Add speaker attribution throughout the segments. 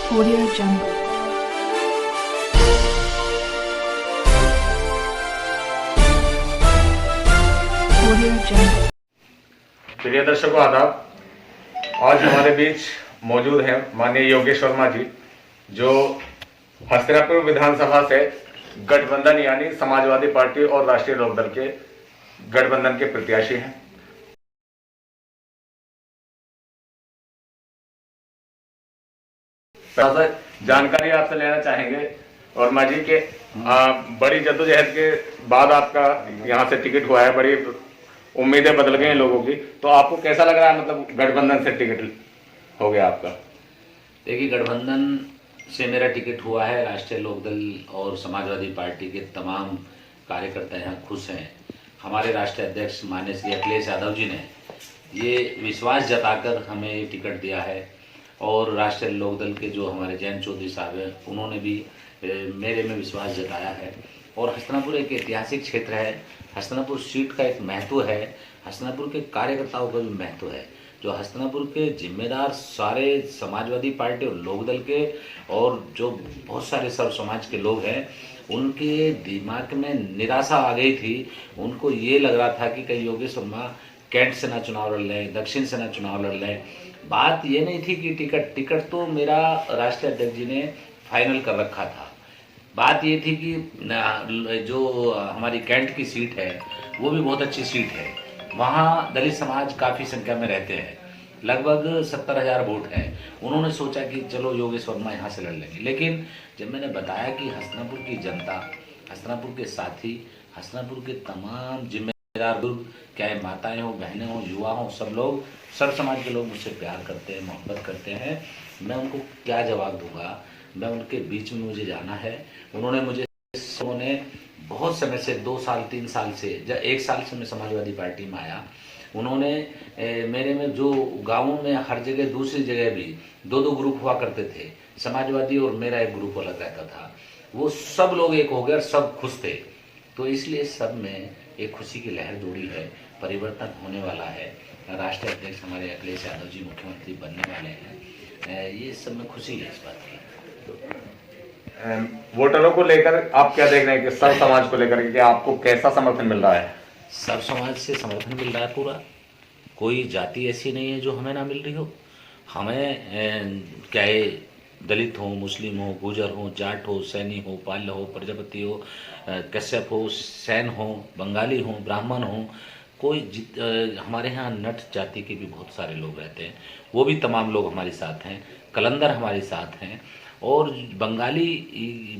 Speaker 1: Audio Jungle. Audio Jungle.
Speaker 2: प्रिय दर्शकों आदाब। आज हमारे बीच मौजूद हैं माननीय योगेश वर्मा जी, जो हस्तिनापुर विधानसभा से गठबंधन यानी समाजवादी पार्टी और राष्ट्रीय लोकदल के गठबंधन के प्रत्याशी हैं। जानकारी आपसे लेना चाहेंगे वर्मा जी के बड़ी जद्दोजहद के बाद आपका यहाँ से टिकट हुआ है, बड़ी उम्मीदें बदल गई हैं लोगों की, तो आपको कैसा लग रहा है? मतलब गठबंधन से टिकट हो गया आपका।
Speaker 3: देखिए, गठबंधन से मेरा टिकट हुआ है। राष्ट्रीय लोकदल और समाजवादी पार्टी के तमाम कार्यकर्ता यहाँ खुश हैं। हमारे राष्ट्रीय अध्यक्ष माननीय श्री अखिलेश यादव जी ने ये विश्वास जताकर हमें ये टिकट दिया है, और राष्ट्रीय लोकदल के जो हमारे जयंत चौधरी साहब हैं उन्होंने भी मेरे में विश्वास जताया है। और हस्तिनापुर एक ऐतिहासिक क्षेत्र है, हस्तिनापुर सीट का एक महत्व है, हस्तिनापुर के कार्यकर्ताओं का भी महत्व है। जो हस्तिनापुर के जिम्मेदार सारे समाजवादी पार्टी और लोकदल के और जो बहुत सारे सर्व समाज के लोग हैं, उनके दिमाग में निराशा आ गई थी। उनको ये लग रहा था कि कहीं योगेश वर्मा कैंट से ना चुनाव लड़ लें, दक्षिण से ना चुनाव लड़ लें। बात ये नहीं थी कि टिकट तो मेरा राष्ट्रीय अध्यक्ष जी ने फाइनल कर रखा था। बात ये थी कि जो हमारी कैंट की सीट है वो भी बहुत अच्छी सीट है, वहाँ दलित समाज काफ़ी संख्या में रहते हैं, लगभग 70,000 वोट है। उन्होंने सोचा कि चलो योगेश वर्मा यहाँ से लड़ लेंगे। लेकिन जब मैंने बताया कि हस्तिनापुर की जनता, हस्तिनापुर के साथी, हस्तिनापुर के तमाम जिम्मेदार लोग, चाहे माताएं हो, बहनें हो, युवा हो, सब लोग, सब समाज के लोग मुझसे प्यार करते हैं, मोहब्बत करते हैं, मैं उनको क्या जवाब दूंगा? मैं उनके बीच में मुझे जाना है। उन्होंने बहुत समय से 2 साल 3 साल से, जब 1 साल से मैं समाजवादी पार्टी में आया, उन्होंने मेरे में जो गाँवों में हर जगह दूसरी जगह भी 2-2 ग्रुप हुआ करते थे, समाजवादी और मेरा एक ग्रुप अलग रहता था, वो सब लोग एक हो गए और सब खुश थे। तो इसलिए सब में एक खुशी की लहर दौड़ी है, परिवर्तन होने वाला है। राष्ट्रीय अध्यक्ष हमारे अखिलेश यादव जी मुख्यमंत्री बनने वाले हैं, ये सब में खुशी है इस बात की।
Speaker 2: वोटरों को लेकर आप क्या देख रहे हैं कि सर्व समाज को लेकर कि आपको कैसा समर्थन मिल रहा है?
Speaker 3: सर्व समाज से समर्थन मिल रहा है पूरा, कोई जाति ऐसी नहीं है जो हमें ना मिल रही हो। हमें चाहे दलित हो, मुस्लिम हो, गुजर हो, जाट हो, सैनी हो, पाल हो, प्रजापति हो, कश्यप हो, सैन हो, बंगाली हो, ब्राह्मण हो, हमारे यहाँ नट जाति के भी बहुत सारे लोग रहते हैं, वो भी तमाम लोग हमारे साथ हैं, कलंदर हमारे साथ हैं, और बंगाली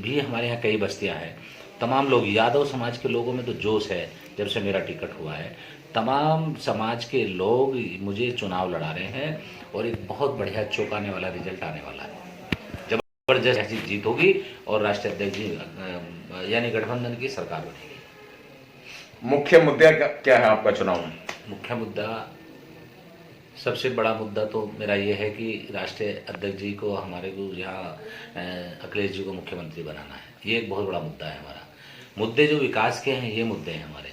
Speaker 3: भी हमारे यहाँ कई बस्तियाँ हैं। तमाम लोग, यादव समाज के लोगों में तो जोश है जब से मेरा टिकट हुआ है। तमाम समाज के लोग मुझे चुनाव लड़ा रहे हैं और एक बहुत बढ़िया चौंकाने वाला रिजल्ट आने वाला है। जबरदस्त ऐसी जीत होगी और राष्ट्रीय अध्यक्ष जी यानी गठबंधन की सरकार बनेगी।
Speaker 2: मुख्य मुद्दा क्या है आपका चुनाव में?
Speaker 3: मुख्य मुद्दा, सबसे बड़ा मुद्दा तो मेरा ये है कि राष्ट्रीय अध्यक्ष जी को, हमारे को यहाँ अखिलेश जी को मुख्यमंत्री बनाना है। ये एक बहुत बड़ा मुद्दा है हमारा। मुद्दे जो विकास के हैं, ये मुद्दे हैं हमारे।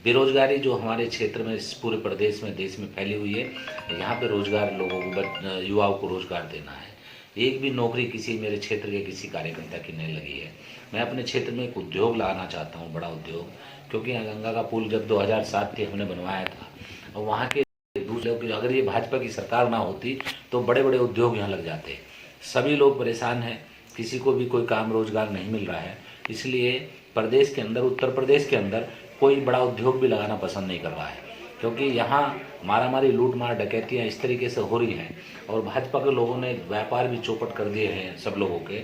Speaker 3: बेरोजगारी जो हमारे क्षेत्र में, इस पूरे प्रदेश में, देश में फैली हुई है, यहाँ पे रोजगार, लोगों को, युवाओं को रोजगार देना है। एक भी नौकरी किसी मेरे क्षेत्र के किसी कार्यकर्ता की नहीं लगी है। मैं अपने क्षेत्र में एक उद्योग लाना चाहता हूँ, बड़ा उद्योग, क्योंकि यहाँ गंगा का पुल जब 2007 में हमने बनवाया था, और वहाँ के दूसरे, अगर ये भाजपा की सरकार ना होती तो बड़े बड़े उद्योग यहाँ लग जाते। सभी लोग परेशान हैं, किसी को भी कोई काम रोजगार नहीं मिल रहा है, इसलिए प्रदेश के अंदर, उत्तर प्रदेश के अंदर कोई बड़ा उद्योग भी लगाना पसंद नहीं कर रहा है, क्योंकि यहाँ मारामारी, लूटमार, डकैतियाँ इस तरीके से हो रही हैं, और भाजपा के लोगों ने व्यापार भी चौपट कर दिए हैं सब लोगों के,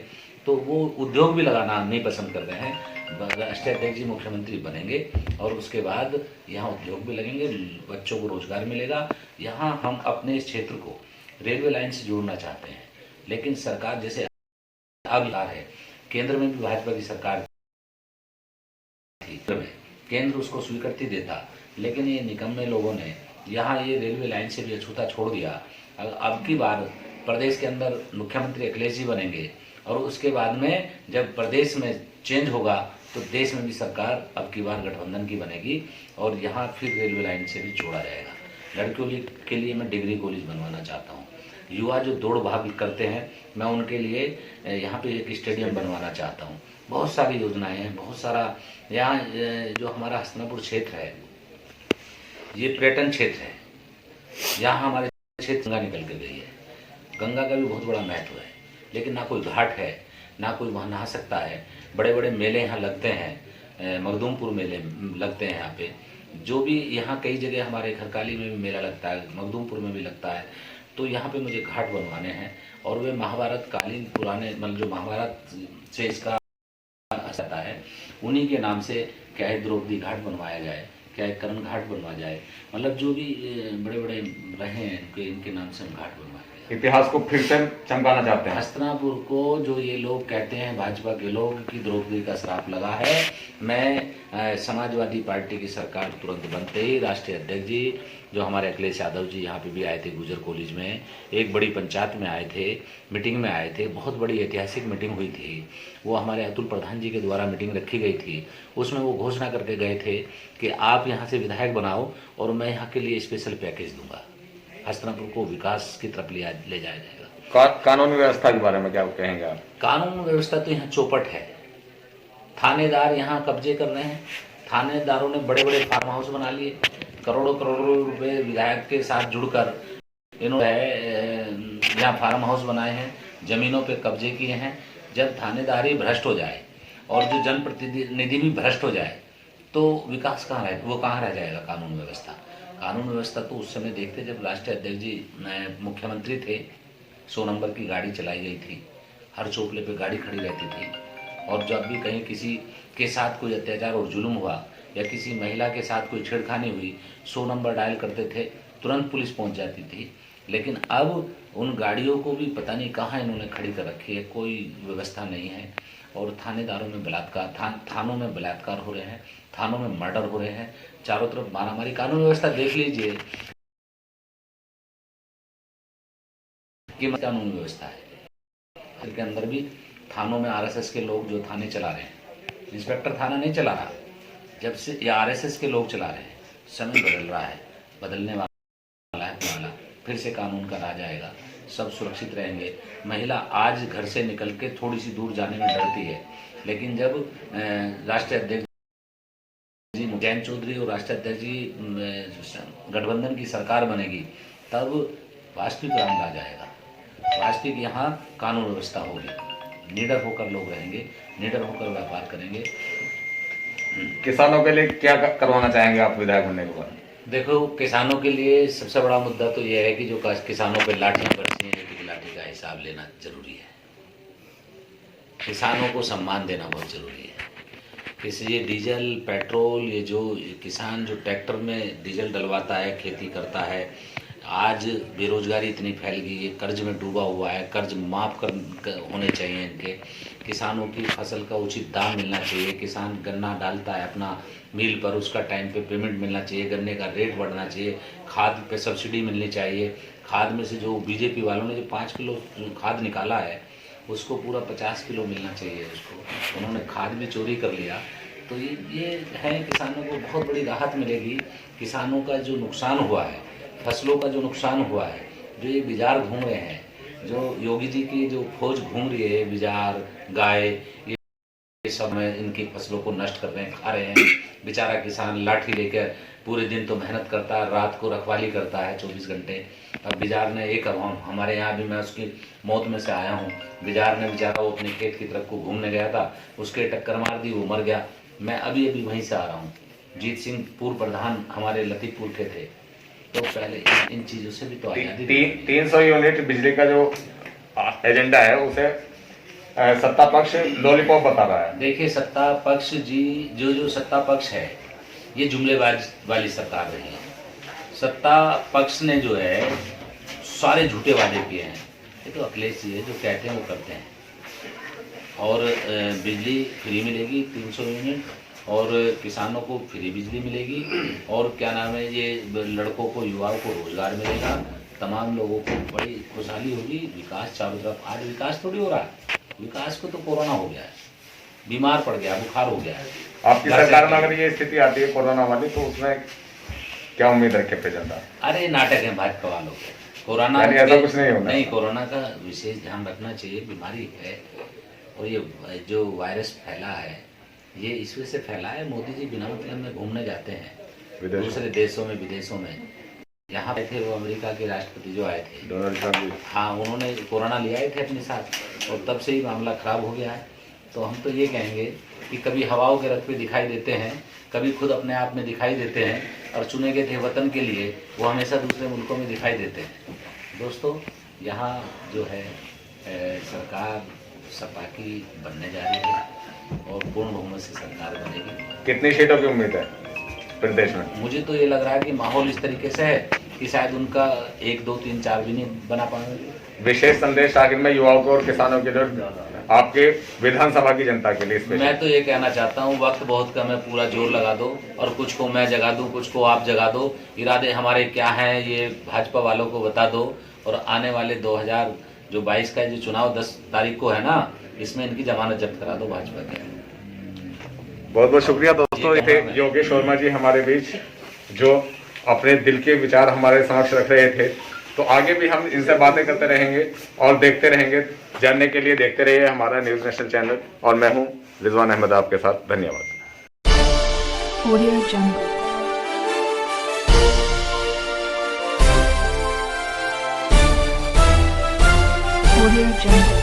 Speaker 3: तो वो उद्योग भी लगाना नहीं पसंद कर रहे हैं। राष्ट्रीय अध्यक्ष जी मुख्यमंत्री बनेंगे और उसके बाद यहाँ उद्योग भी लगेंगे, बच्चों को रोजगार मिलेगा। यहाँ हम अपने इस क्षेत्र को रेलवे लाइन से जोड़ना चाहते हैं, लेकिन सरकार जैसे अब है, केंद्र में भी भाजपा की सरकार थी, केंद्र उसको स्वीकृति देता, लेकिन ये निकम्मे लोगों ने यहाँ ये रेलवे लाइन से भी अछूता छोड़ दिया। अब की बार प्रदेश के अंदर मुख्यमंत्री अखिलेश जी बनेंगे, और उसके बाद में जब प्रदेश में चेंज होगा तो देश में भी सरकार अब की बार गठबंधन की बनेगी, और यहाँ फिर रेलवे लाइन से भी जोड़ा जाएगा। लड़कियों के लिए मैं डिग्री कॉलेज बनवाना चाहता हूँ, युवा जो दौड़ भाग करते हैं, मैं उनके लिए यहाँ पे एक स्टेडियम बनवाना चाहता हूँ। बहुत सारी योजनाएं हैं, बहुत सारा यहाँ जो हमारा हस्तिनापुर क्षेत्र है ये पर्यटन क्षेत्र है। यहाँ हमारे क्षेत्र गंगा निकल के गई है। गंगा का भी बहुत बड़ा महत्व है, लेकिन ना कोई घाट है, ना कोई वहाँ नहा सकता है। बड़े बड़े मेले यहाँ लगते हैं, मखदूमपुर मेले लगते हैं यहाँ पे, जो भी यहाँ कई जगह हमारे खरकाली में भी मेला लगता है, मखदूमपुर में भी लगता है। तो यहाँ पे मुझे घाट बनवाने हैं और वे महाभारत कालीन पुराने मतलब जो महाभारत से इसका आता है उन्हीं के नाम से क्या है द्रौपदी घाट बनवाया जाए, क्या है कर्ण घाट बनवा जाए, मतलब जो भी बड़े बड़े रहे हैं इनके नाम से हम घाट बनवाए।
Speaker 2: इतिहास को फिर से चमकाना चाहते हैं।
Speaker 3: हस्तिनापुर को जो ये लोग कहते हैं भाजपा के लोग कि द्रौपदी का श्राप लगा है, मैं समाजवादी पार्टी की सरकार तुरंत बनते ही राष्ट्रीय अध्यक्ष जी जो हमारे अखिलेश यादव जी यहाँ पे भी आए थे, गुजर कॉलेज में एक बड़ी पंचायत में आए थे, मीटिंग में आए थे, बहुत बड़ी ऐतिहासिक मीटिंग हुई थी। वो हमारे अतुल प्रधान जी के द्वारा मीटिंग रखी गई थी। उसमें वो घोषणा करके गए थे कि आप यहाँ से विधायक बनाओ और मैं यहाँ के लिए स्पेशल पैकेज दूंगा, हस्तिनापुर को विकास की तरफ ले जाया जाएगा।
Speaker 2: कानून व्यवस्था के बारे में क्या कहेंगे आप?
Speaker 3: कानून व्यवस्था तो यहाँ चौपट है। थानेदार यहाँ कब्जे कर रहे हैं। थानेदारों ने बड़े बड़े फार्म हाउस बना लिए, करोड़ों करोड़ों रुपए विधायक के साथ जुड़कर इन्होंने यहाँ फार्म हाउस बनाए हैं, जमीनों पे कब्जे किए हैं। जब थानेदारी भ्रष्ट हो जाए और जो जनप्रतिनिधि भी भ्रष्ट हो जाए तो विकास कहाँ रहे, वो कहाँ रह जाएगा कानून व्यवस्था। कानून व्यवस्था तो उस समय देखते जब राष्ट्रीय अध्यक्ष जी मुख्यमंत्री थे, 100 नंबर की गाड़ी चलाई गई थी, हर चौपले पे गाड़ी खड़ी रहती थी। और जब भी कहीं किसी के साथ कोई अत्याचार और जुल्म हुआ या किसी महिला के साथ कोई छेड़खानी हुई, 100 नंबर डायल करते थे, तुरंत पुलिस पहुंच जाती थी। लेकिन अब उन गाड़ियों को भी पता नहीं कहाँ इन्होंने खड़ी कर रखी है, कोई व्यवस्था नहीं है। और थानेदारों में बलात्कार, थानों में बलात्कार हो रहे हैं, थानों में मर्डर हो रहे हैं, चारों तरफ मारामारी। कानून व्यवस्था देख लीजिए कि कानून व्यवस्था है के अंदर भी थानों में आरएसएस के लोग जो थाने चला रहे हैं, इंस्पेक्टर थाना नहीं चला रहा, जब से ये आरएसएस के लोग चला रहे हैं। समय बदल रहा है, बदलने वाला है वाला, फिर से कानून का राज आएगा, सब सुरक्षित रहेंगे। महिला आज घर से निकल के थोड़ी सी दूर जाने में डरती है, लेकिन जब राष्ट्रीय अध्यक्ष जी जयंत चौधरी और राष्ट्रीय अध्यक्ष जी गठबंधन की सरकार बनेगी तब वास्तविक राम राज आएगा। वास्तविक यहाँ कानून व्यवस्था होगी, निडर होकर लोग रहेंगे, निडर होकर व्यापार करेंगे।
Speaker 2: किसानों के लिए क्या करवाना चाहेंगे आप विधायक बनने के बाद?
Speaker 3: देखो, किसानों के लिए सबसे बड़ा मुद्दा तो यह है कि जो किसानों पे लाठियां बरसी हैं, एक लाठी का हिसाब लेना जरूरी है। किसानों को सम्मान देना बहुत जरूरी है। इसलिए डीजल पेट्रोल, ये जो किसान जो ट्रैक्टर में डीजल डलवाता है, खेती करता है, आज बेरोजगारी इतनी फैल गई है, कर्ज में डूबा हुआ है, कर्ज माफ कर होने चाहिए इनके। किसानों की फसल का उचित दाम मिलना चाहिए। किसान गन्ना डालता है अपना मिल पर, उसका टाइम पे पेमेंट मिलना चाहिए, गन्ने का रेट बढ़ना चाहिए, खाद पे सब्सिडी मिलनी चाहिए। खाद में से जो बीजेपी वालों ने जो 5 किलो खाद निकाला है उसको पूरा 50 किलो मिलना चाहिए उसको। उन्होंने खाद भी चोरी कर लिया। तो ये है, किसानों को बहुत बड़ी राहत मिलेगी। किसानों का जो नुकसान हुआ है, फसलों का जो नुकसान हुआ है, जो ये बिजार घूम रहे हैं, जो योगी जी की जो फौज घूम रही है, बिजार गाय, ये सब में इनकी फसलों को नष्ट कर रहे हैं, खा रहे हैं। बेचारा किसान लाठी लेकर पूरे दिन तो मेहनत करता है, रात को रखवाली करता है 24 घंटे। अब बिजार ने एक, अब हमारे यहाँ भी मैं उसकी मौत में से आया हूँ। बिजार ने बेचारा वो अपने खेत की तरफ को घूमने गया था, उसके टक्कर मार दी, वो मर गया। मैं अभी वहीं से आ रहा हूँ। जीत सिंह पूर्व प्रधान हमारे लतीफपुर के थे, तो पहले इन चीजों से भी तो आजादी।
Speaker 2: 300 यूनिट बिजली का जो एजेंडा है उसे सत्ता पक्ष लॉलीपॉप बता रहा है।
Speaker 3: देखिए, सत्ता पक्ष जी, जो सत्ता पक्ष है ये जुमलेबाज वाली सरकार रही है। सत्ता पक्ष ने जो है सारे झूठे वादे किए हैं। ये तो अखिलेश जी है, जो कहते हैं वो करते हैं। और बिजली फ्री मिलेगी 300 यूनिट, और किसानों को फ्री बिजली मिलेगी, और क्या नाम है, ये लड़कों को, युवाओं को रोजगार मिलेगा, तमाम लोगों को बड़ी खुशहाली होगी। विकास चारों तरफ। आज विकास थोड़ी हो रहा है, विकास को तो कोरोना हो गया है, बीमार पड़ गया, बुखार हो गया है।
Speaker 2: आपकी सरकार में अगर ये स्थिति आती है कोरोना वाली, तो उसमें क्या उम्मीद रखे पे जनता?
Speaker 3: अरे नाटक है भाजपा वालों के, कोरोना
Speaker 2: यानी ऐसा कुछ नहीं होना।
Speaker 3: नहीं, कोरोना का विशेष ध्यान रखना चाहिए। बीमारी है और ये जो वायरस फैला है ये इस वजह से फैला है, मोदी जी बिना मतलब में घूमने जाते हैं दूसरे देशों में, विदेशों में। यहाँ पे थे वो अमेरिका के राष्ट्रपति जो आए थे,
Speaker 2: डोनाल्ड ट्रंप जी।
Speaker 3: हाँ, उन्होंने कोरोना ले आए थे अपने साथ और तब से ही मामला खराब हो गया है। तो हम तो ये कहेंगे कि कभी हवाओं के रथ पे दिखाई देते हैं, कभी खुद अपने आप में दिखाई देते हैं, और चुने गए थे वतन के लिए वो हमेशा दूसरे मुल्कों में दिखाई देते हैं। दोस्तों, यहाँ जो है सरकार सपा की बनने जा रही है और पूर्ण बहुमत से सरकार बनेगी।
Speaker 2: कितनी सीटों की उम्मीद है प्रदेश में?
Speaker 3: मुझे तो ये लग रहा है कि माहौल इस तरीके से है कि शायद उनका 1, 2, 3, 4 भी नहीं बना पाएंगे।
Speaker 2: विशेष संदेश आखिर में युवाओं को और किसानों के लिए, आपके विधानसभा की जनता के लिए स्पेशल।
Speaker 3: मैं तो ये कहना चाहता हूँ, वक्त बहुत कम है, पूरा जोर लगा दो और कुछ को मैं जगा दूँ, कुछ को आप जगा दो। इरादे हमारे क्या हैं ये भाजपा वालों को बता दो और आने वाले 2022 का जो चुनाव 10 तारीख को है ना, इसमें इनकी जमानत जब्त करा दो भाजपा के।
Speaker 2: बहुत बहुत शुक्रिया दोस्तों। ये थे योगेश वर्मा जी हमारे बीच, जो अपने दिल के विचार हमारे समक्ष रख रहे थे। तो आगे भी हम इनसे बातें करते रहेंगे और देखते रहेंगे। जानने के लिए देखते रहिए हमारा न्यूज़ नेशनल चैनल, और मैं हूं रिजवान अहमद आपके साथ। धन्यवाद।
Speaker 1: Audio Jungle. Audio Jungle.